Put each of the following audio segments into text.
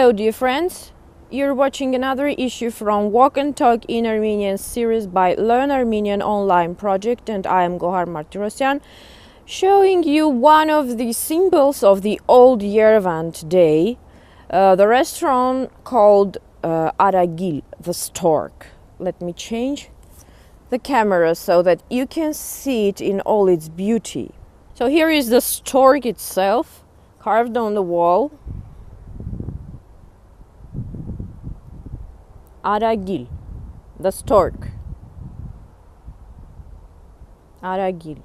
Hello dear friends, you're watching another issue from Walk and Talk in Armenian series by Learn Armenian Online Project, and I am Gohar Martirosyan, showing you one of the symbols of the old Yerevan today, the restaurant called Aragil, the Stork. Let me change the camera so that you can see it in all its beauty. So here is the stork itself, carved on the wall. Aragil, the stork. Aragil.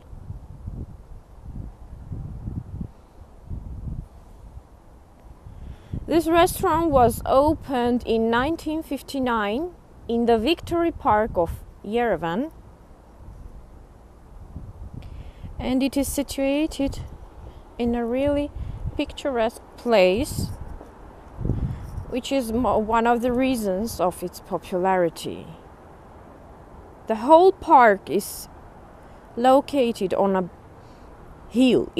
This restaurant was opened in 1959 in the Victory Park of Yerevan, and it is situated in a really picturesque place, which is one of the reasons of its popularity. The whole park is located on a hill.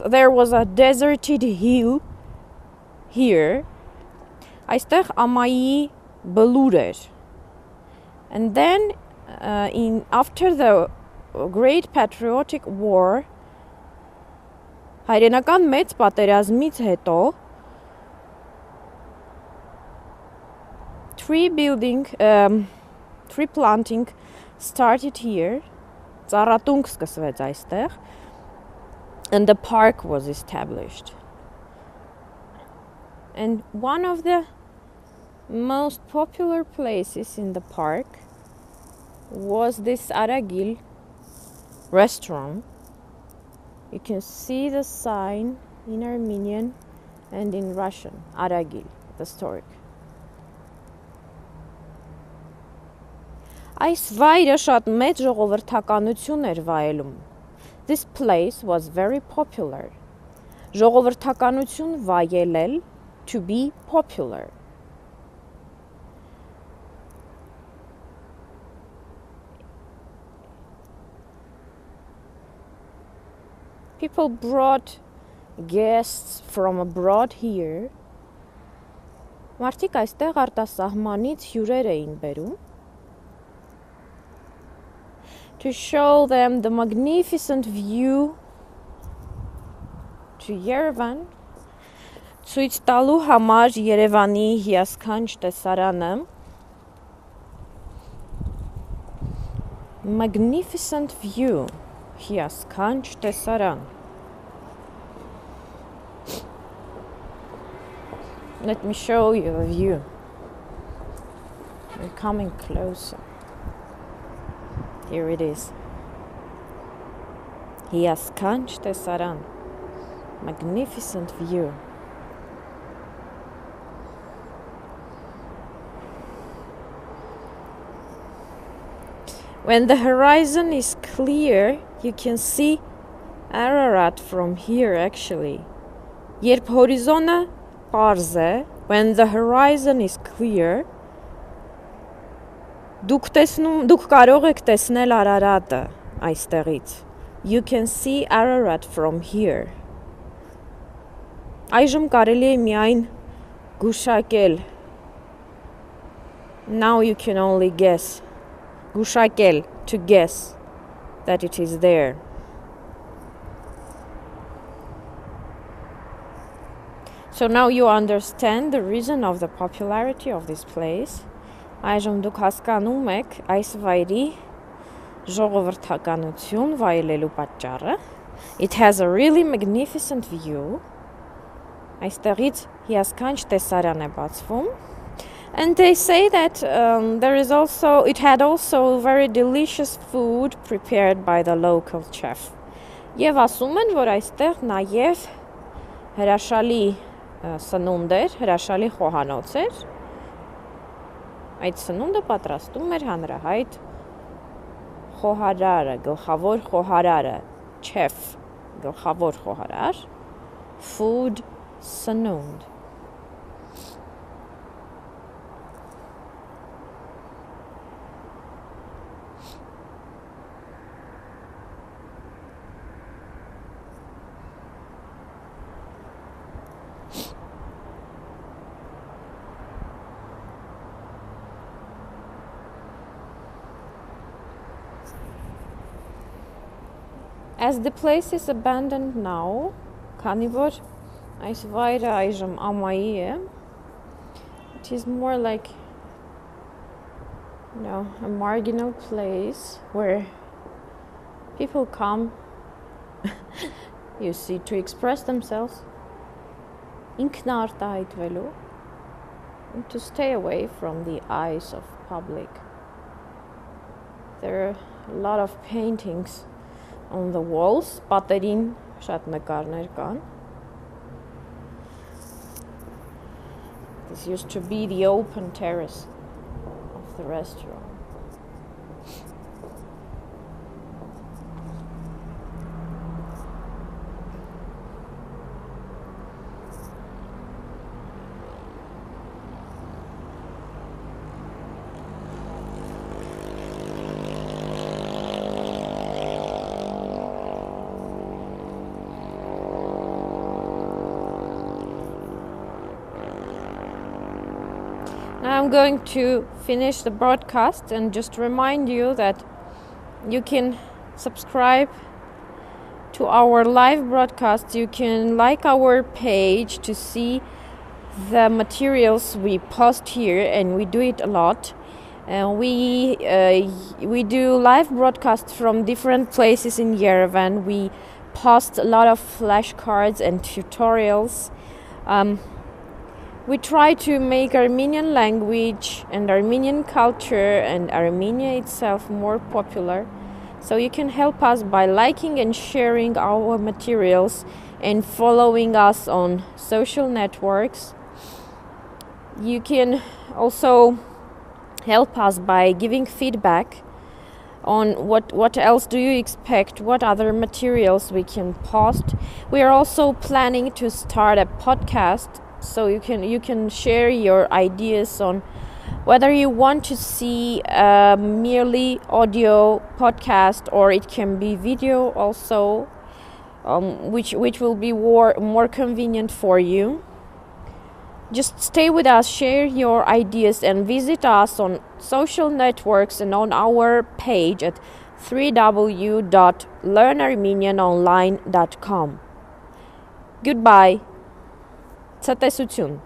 There was a deserted hill here. Այստեղ ամայի բլուր էր. And then after the Great Patriotic War, հայրենական մեծ պատերազմից հետո, tree planting started here. Ծառատունք սկսվեց այստեղ, and the park was established. And one of the most popular places in the park was this Aragil restaurant. You can see the sign in Armenian and in Russian, Aragil, the stork. Այս վայրը շատ մեծ ժողովրդականություն էր վայելում. This place was very popular. Ժողովրդականություն վայելել, to be popular. People brought guests from abroad here. Մարդիկ այստեղ արտասահմանից հյուրեր էին բերում, to show them the magnificent view to Yerevan, ցույց տալու համար Երևանի հիասքանչ տեսարանը. Magnificent view, հիասքանչ տեսարան. Let me show you the view. We're coming closer. Here it is. Հիասքանչ տեսարան. Magnificent view. When the horizon is clear, you can see Ararat from here actually. Երբ հորիզոնը պարզ է, when the horizon is clear, դուք կարող եք տեսնել Արարատը այստեղից. You can see Ararat from here. Այժմ կարելի է միայն գուշակել. Now you can only guess. Գուշակել, to guess that it is there. So now you understand the reason of the popularity of this place. Այժմ դուք հասկանում եք այս վայրի ժողովրդականություն վայելելու պատճառը. It has a really magnificent view. Այստեղից հիասքանչ տեսարան է բացվում. And they say that it had also very delicious food prepared by the local chef. Եվ ասում են, որ այստեղ նաև հրաշալի սնունդ էր, հրաշալի խոհանոց էր. Այդ սնունդը պատրաստում էր հանրահայտ խոհարարը, գլխավոր խոհարարը, chef, գլխավոր խոհարար, food սնունդ. As the place is abandoned now, քանի որ այս վայրը այժմ ամայի է, it is more like, you know, a marginal place where people come, you see, to express themselves, ինքնարտահայտվելու, and to stay away from the eyes of public. There are a lot of paintings on the walls, պատերին շատ նկարներ կան. This used to be the open terrace of the restaurant. Now I'm going to finish the broadcast and just remind you that you can subscribe to our live broadcasts. You can like our page to see the materials we post here, and we do it a lot. We do live broadcasts from different places in Yerevan. We post a lot of flashcards and tutorials. We try to make Armenian language and Armenian culture and Armenia itself more popular. So you can help us by liking and sharing our materials and following us on social networks. You can also help us by giving feedback on what else do you expect, what other materials we can post. We are also planning to start a podcast, so you can share your ideas on whether you want to see a merely audio podcast or it can be video also, which will be more convenient for you. Just stay with us, share your ideas, and visit us on social networks and on our page at www.learnarmenianonline.com. Goodbye. Ցտեսություն